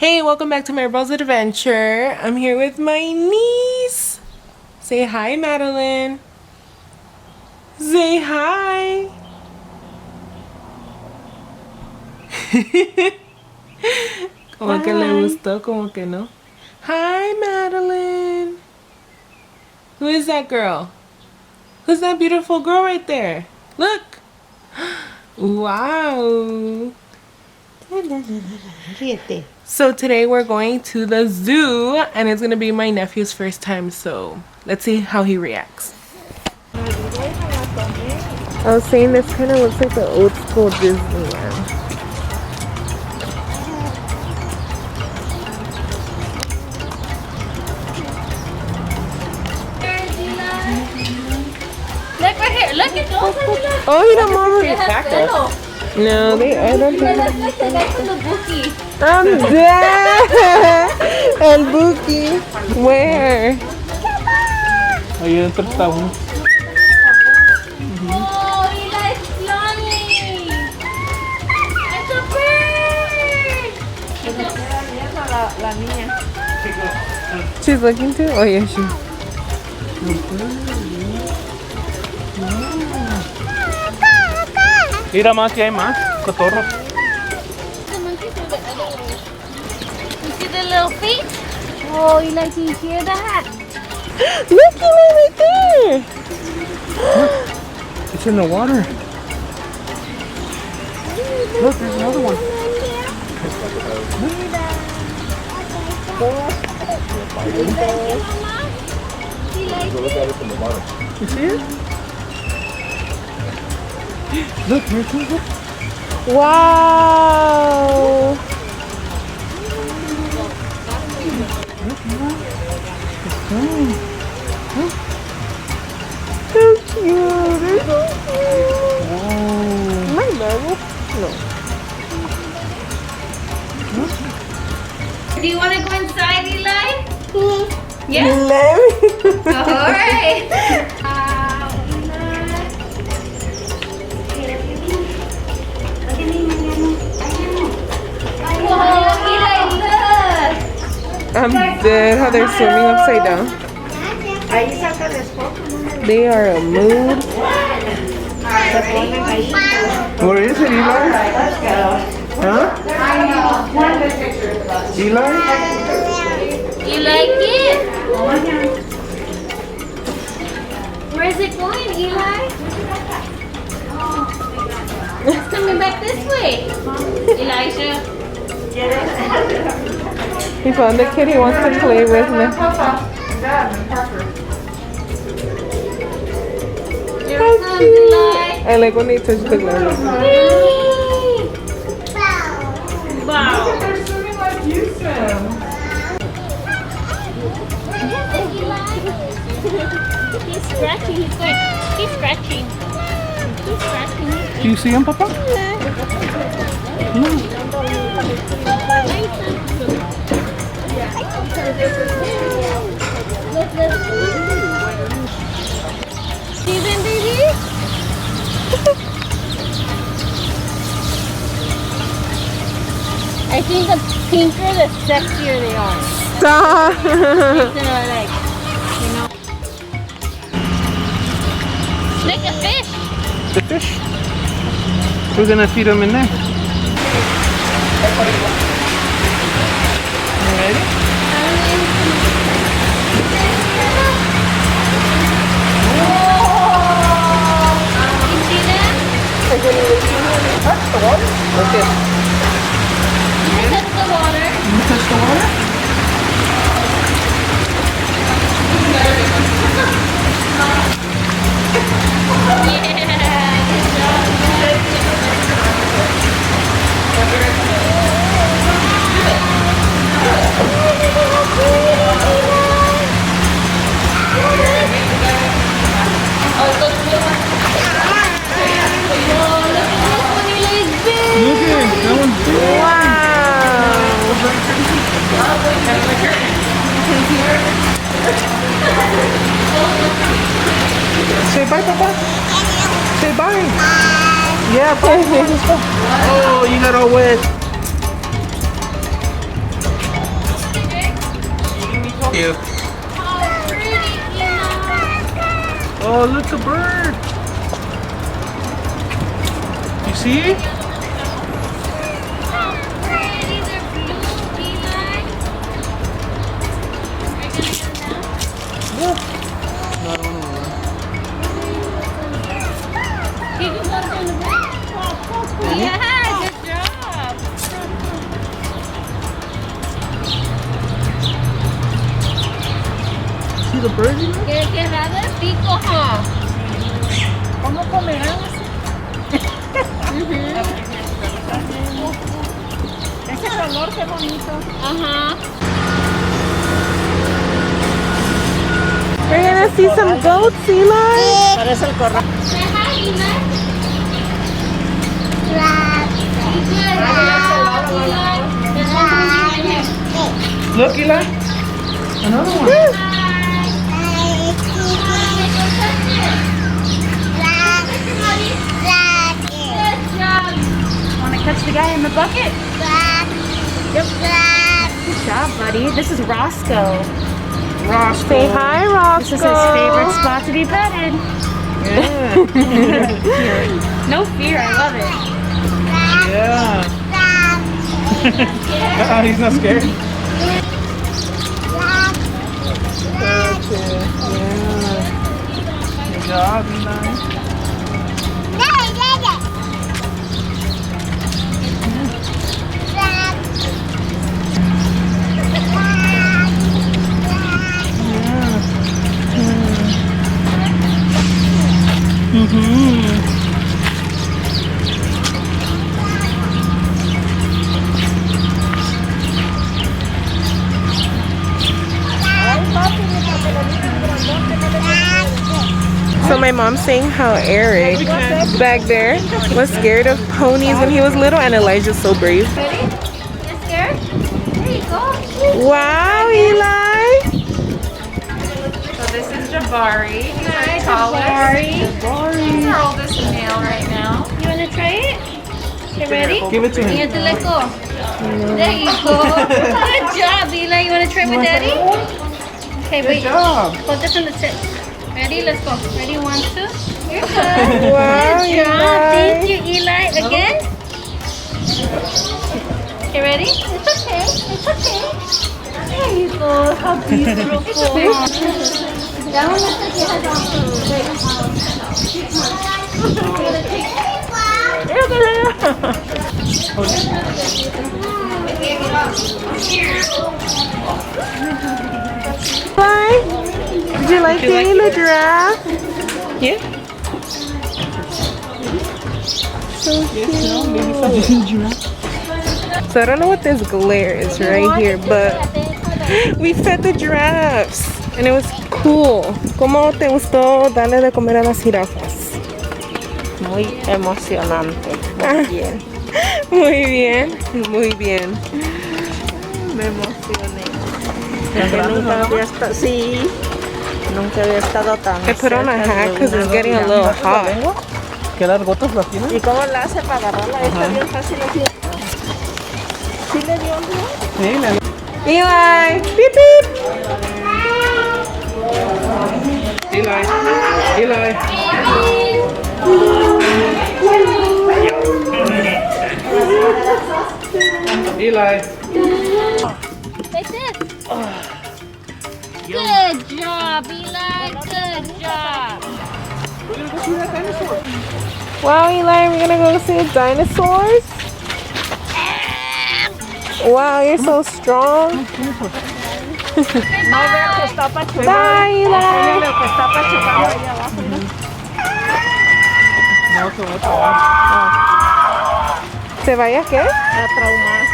Hey, welcome back to my Bros Adventure. I'm here with my niece. Say hi, Madeline. Say hi. Como que le gustó, como que no. Hi, Madeline. Who is that girl? Who's that beautiful girl right there? Look. Wow. So today we're going to the zoo and it's gonna be my nephew's first time, so let's see how he reacts. I was saying this kind of looks like the old school Disneyland. Look right here, look at those. Oh, you don't want Pelo. No, I don't think. Look the guy from the bookie. I'm dead. El Buki. Where? Ahí dentro está uno. Oh, Eli's flying. It's a bird. She's looking too? Oh, yeah, she. Mira más que hay más cotorros. The monkeys are the other way. You see the little feet? Oh, Eli, can you hear that? Look, Eli, right there. It's in the water. Look, there's another one. You see it? Look, here too. Look. Wow. So cute. They're so cute. Am I normal? No. Do you want to go inside, Eli? Yeah? Let me. All right. Oh, Eli, look. I'm dead how they're swimming upside down. They are a mood. Where is it, Eli? Huh? Eli? You like it? Where is it going, Eli? It's coming back this way. Elijah. He found the kid he wants to play with now. Here How comes cute. Eli. I like when they touch the glass. Wow. They're swimming like you swim. He's scratching. He's scratching. He's scratching. Do you see him, Papa? See them, baby? I think the pinker, the sexier they are. Stop. They're like, you know. Like a fish. The fish. We're gonna feed them in there. You ready? You see them? Touch the water? Okay. You touch the water. You touch the water? Look at it. That one's big. Say bye, Papa. Say bye. Yeah, bye. Oh, you got all wet. cute. How pretty, Eli. Oh, look, a bird. You see? How pretty, they're blue, Eli. Are you gonna get them now? No, no, no. Can you go down the bridge? Yeah, good job. See the bird, you know? Qué raro el pico, huh? ¿Cómo comerán así? Ese color, qué bonito. Ajá. We're gonna see some goats, Eli. Parece el corral. Say hi, Eli. Look, Eli. Another one. Want to catch the guy in the bucket? Yep. Good job, buddy. This is Roscoe. Roscoe. Say hi, Roscoe. This is his favorite spot to be petted. Yeah. No fear, I love it. Yeah. He's not scared. Okay. Yeah. Good job, Eli. So my mom's saying how Eric back there was scared of ponies when he was little, and Elijah's so brave. Ready? You scared? There you go. Wow, Eli. So this is Jabari. He's Hi, our tallest. Jabari. He's our oldest male right now. You wanna try it? Okay, ready? Give it to You him. have to let go. There you go. Good job, Eli. You wanna try with Daddy? Okay, Good wait. job. Hold this on the tip. Ready? Let's go. Ready? 1, 2. You're good. Wow, Good job. Eli. Thank you, Eli. Again. Okay, ready? It's okay. It's okay. There you go. How beautiful. That one looks like it has Eli, did you like seeing the giraffe? Yeah. So cute. So I don't know what this glare is right here, but we fed the giraffes and it was cool. ¿Cómo te gustó darle de comer a las jirafas? Muy emocionante. Muy bien. Muy bien, muy bien. Me emocioné. Porque nunca había estado, sí, nunca había estado tan I put on a cerca hat de because it's una getting a gorila. little hot. ¿Qué largotas las tiene? ¿Y cómo la hace para agarrarla? Está bien fácil así. ¿Sí le dio algo? Sí, le Eli, beep beep. Eli. Eli. Eli. Like this. Good job, Eli. Good job. Wow, Eli, we're gonna go see the dinosaurs. Wow, you're so strong. No veo que está apachurrando. Bye, Eli. Lo que está apachurrando ahí abajo. Mira. No, se va a trabar. ¿Se vaya qué? A traumar.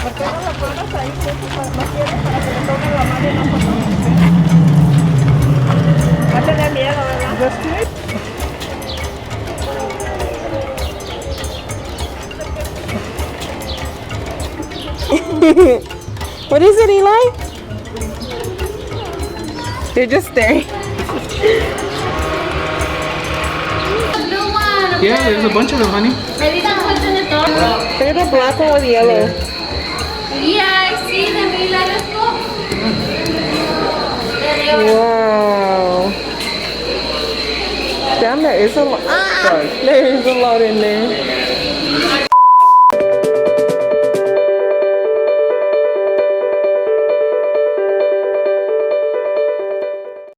¿Por qué no lo pones ahí? ¿Qué más quieres para que le tome la mano y una foto? Va a tener miedo, ¿verdad? What is it, They're just staring. Yeah, there's a bunch of them, honey. Look at the black one with yellow. Yeah, I see them. Mila, let's go. Wow. Damn, there is a lot. There is a lot in there.